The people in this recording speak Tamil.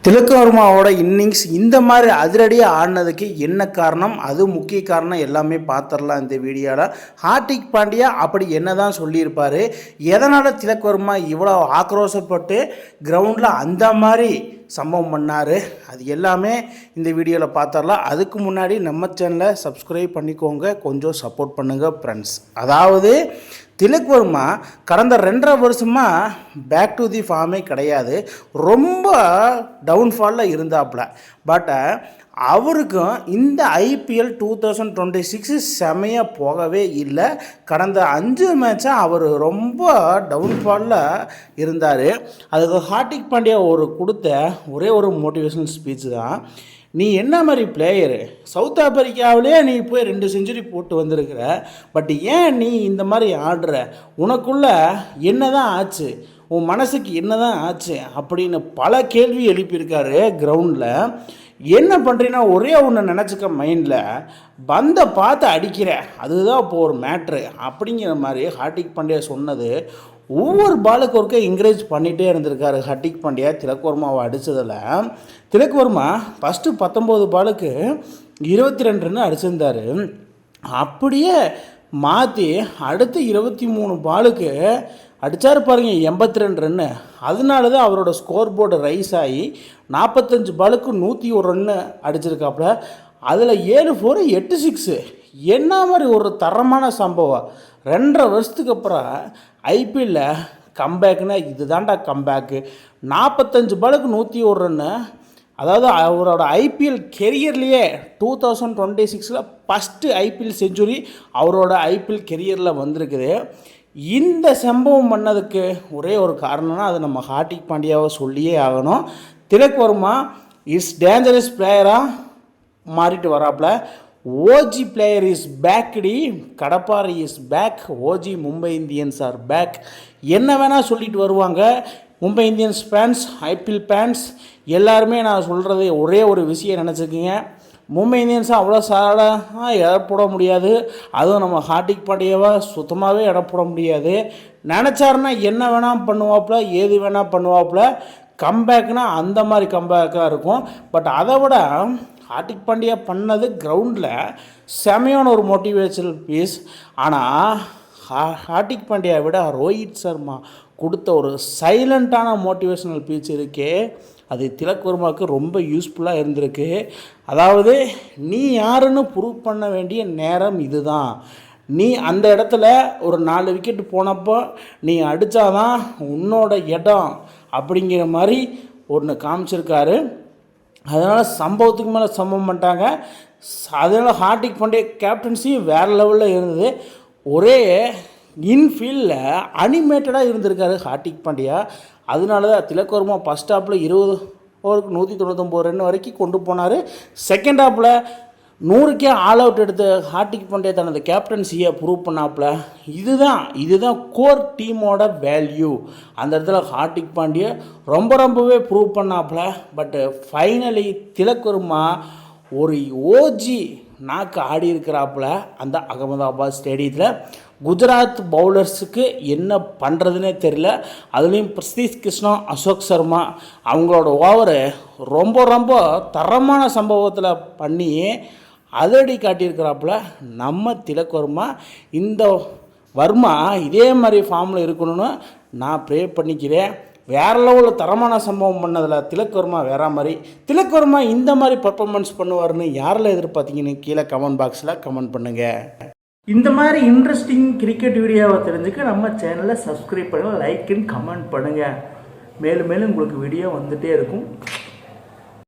திலக் வர்மாவோட இன்னிங்ஸ் இந்த மாதிரி அதிரடியாக ஆடினதுக்கு என்ன காரணம், அது முக்கிய காரணம் எல்லாமே பார்த்துடலாம் இந்த வீடியோவில். ஹார்திக் பாண்டியா அப்படி என்ன தான் சொல்லியிருப்பார், எதனால் திலக் வர்மா இவ்வளோ ஆக்ரோஷப்பட்டு கிரவுண்டில் அந்த மாதிரி சம்பவம் பண்ணார், அது எல்லாமே இந்த வீடியோவில் பார்த்துடலாம். அதுக்கு முன்னாடி நம்ம சேனலை சப்ஸ்கிரைப் பண்ணிக்கோங்க, கொஞ்சம் சப்போர்ட் பண்ணுங்கள் ஃப்ரெண்ட்ஸ். அதாவது திலக் வர்மா கடந்த 2.5 வருஷமாக பேக் டு தி ஃபார்மே கிடையாது, ரொம்ப டவுன்ஃபாலில் இருந்தாப்புல. பட் அவருக்கும் இந்த ஐபிஎல் 2026 செமையாக போகவே இல்லை. கடந்த 5 மேட்சாக அவர் ரொம்ப டவுன்ஃபாலில் இருந்தார். அதுக்கு ஹார்திக் பாண்டியா கொடுத்த ஒரே ஒரு மோட்டிவேஷனல் ஸ்பீச் தான், நீ என்ன மாதிரி பிளேயரு, சவுத் ஆப்பிரிக்காவிலே நீ போய் 2 செஞ்சுரி போட்டு வந்திருக்கிற, பட் ஏன் நீ இந்த மாதிரி ஆடுற, உனக்குள்ள என்ன தான் ஆச்சு, உன் மனசுக்கு என்ன தான் ஆச்சு அப்படின்னு பல கேள்வி எழுப்பியிருக்காரு கிரவுண்டில். என்ன பண்ணுறீன்னா ஒரே ஒன்று நினச்சிக்க மைண்டில், பந்தை பார்த்து அடிக்கிற அதுதான் இப்போ ஒரு மேட்ரு அப்படிங்கிற மாதிரி ஹார்திக் பாண்டியா சொன்னது ஒவ்வொரு பாலுக்கு ஒருக்க என்கரேஜ் பண்ணிகிட்டே இருந்திருக்காரு ஹார்திக் பாண்டியா. திலக் வர்மாவை அடித்ததில் திலக் வர்மா ஃபஸ்ட்டு 19 பாலுக்கு 22 ரன் அடிச்சிருந்தார். அப்படியே மாற்றி அடுத்து 23 பாலுக்கு அடித்தார் பாருங்க 82 ரன்னு. அதனால தான் அவரோட ஸ்கோர் போர்டு ரைஸ் ஆகி 45 பாலுக்கு 101 ரன்னு அடிச்சிருக்காப்புல. அதில் 7 4 8 6 என்ன மாதிரி ஒரு தரமான சம்பவம். 2.5 வருஷத்துக்கு அப்புறம் ஐபிஎல்லில் கம்பேக்குன்னா இது தாண்டா கம்பேக்கு. 45 பாலுக்கு 101 ரன்னு, அதாவது அவரோட ஐபிஎல் கெரியர்லேயே 2026 ஃபஸ்ட்டு ஐபிஎல் செஞ்சுரி அவரோட ஐபிஎல் கெரியரில் வந்திருக்குது. இந்த சம்பவம் பண்ணதுக்கு ஒரே ஒரு காரணம்னா அது நம்ம ஹார்திக் பாண்டியாவை சொல்லியே ஆகணும். திலக் வர்மா இஸ் டேஞ்சரஸ் பிளேயராக மாறிட்டு வராப்புல. ஓஜி பிளேயர் இஸ் பேக்டி, கடப்பாரி is back, OG Mumbai Indians are back. என்ன வேணால் சொல்லிட்டு வருவாங்க Mumbai Indians fans, IPL fans எல்லாருமே. நான் சொல்கிறது ஒரே ஒரு விஷயம் நினச்சிக்கிங்க, மும்பை இந்தியன்ஸை அவ்வளோ சாடாக இடப்பட முடியாது, அதுவும் நம்ம ஹார்திக் பாண்டியாவை சுத்தமாகவே இடப்பட முடியாது. நினச்சாருன்னா என்ன வேணால் பண்ணுவாப்புல, ஏது வேணால் பண்ணுவாப்புல. கம்பேக்னால் அந்த மாதிரி கம்பேக்காக இருக்கும். பட் அதை விட ஹார்திக் பாண்டியா பண்ணது கிரவுண்டில் செமையான ஒரு மோட்டிவேஷனல் பீஸ். ஆனால் ஹார்திக் பாண்டியா விட ரோஹித் சர்மா கொடுத்த ஒரு சைலண்ட்டான மோட்டிவேஷனல் பீச் இருக்கே, அது திலக் வர்மாவுக்கு ரொம்ப யூஸ்ஃபுல்லாக இருந்திருக்கு. அதாவது நீ யாருன்னு ப்ரூவ் பண்ண வேண்டிய நேரம் இதுதான். நீ அந்த இடத்துல ஒரு 4 விக்கெட் போனப்போ நீ அடித்தாதான் உன்னோட இடம் அப்படிங்கிற மாதிரி ஒன்று காமிச்சிருக்காரு. அதனால் சம்பவத்துக்கு மேலே சம்பவம் பண்ணிட்டாங்க. அதனால் ஹார்திக் பாண்டியா கேப்டன்சியும் வேறு லெவலில் இருந்தது. ஒரே இன்ஃபீல்டில் அனிமேட்டடாக இருந்திருக்காரு ஹார்திக் பாண்டியா. அதனால தான் திலக் வர்மா ஃபஸ்ட் ஹாப்பில் 20 ஓவருக்கு 199 ரன் வரைக்கும் கொண்டு போனார். செகண்ட் ஹாப்பில் 100க்கே ஆல் அவுட் எடுத்த ஹார்திக் பாண்டியா தனது கேப்டன்சியை ப்ரூவ் பண்ணாப்புல. இதுதான் கோர் டீமோட வேல்யூ. அந்த இடத்துல ஹார்திக் பாண்டியா ரொம்பவே ப்ரூவ் பண்ணாப்புல. பட்டு ஃபைனலி திலக் வர்மா ஒரு ஓஜி நாக்கு ஆடி இருக்கிறாப்புல அந்த அகமதாபாத் ஸ்டேடியத்தில். குஜராத் பவுலர்ஸுக்கு என்ன பண்ணுறதுனே தெரியல. அதுலேயும் பிரசித் கிருஷ்ணா, அசோக் சர்மா அவங்களோட ஓவரு ரொம்ப தரமான சம்பவத்தில் பண்ணி அதிரடி காட்டியிருக்கிறாப்புல நம்ம திலக் வர்மா. இந்த வர்மா இதே மாதிரி ஃபார்மில் இருக்கணும்னு நான் ப்ரே பண்ணிக்கிறேன். வேறு லெவலில் தரமான சம்பவம் பண்ணதில் திலக் வர்மா வேறு மாதிரி. திலக் வர்மா இந்த மாதிரி பர்ஃபார்மன்ஸ் பண்ணுவார்னு யாரில் எதிர்பார்த்தீங்கன்னு கீழே கமெண்ட் பாக்ஸில் கமெண்ட் பண்ணுங்கள். இந்த மாதிரி இன்ட்ரெஸ்டிங் கிரிக்கெட் வீடியோவை தெரிஞ்சுக்க நம்ம சேனலை சப்ஸ்கிரைப் பண்ணுங்கள், லைக் அண்ட் கமெண்ட் பண்ணுங்கள். மேலும் உங்களுக்கு வீடியோ வந்துகிட்டே இருக்கும்.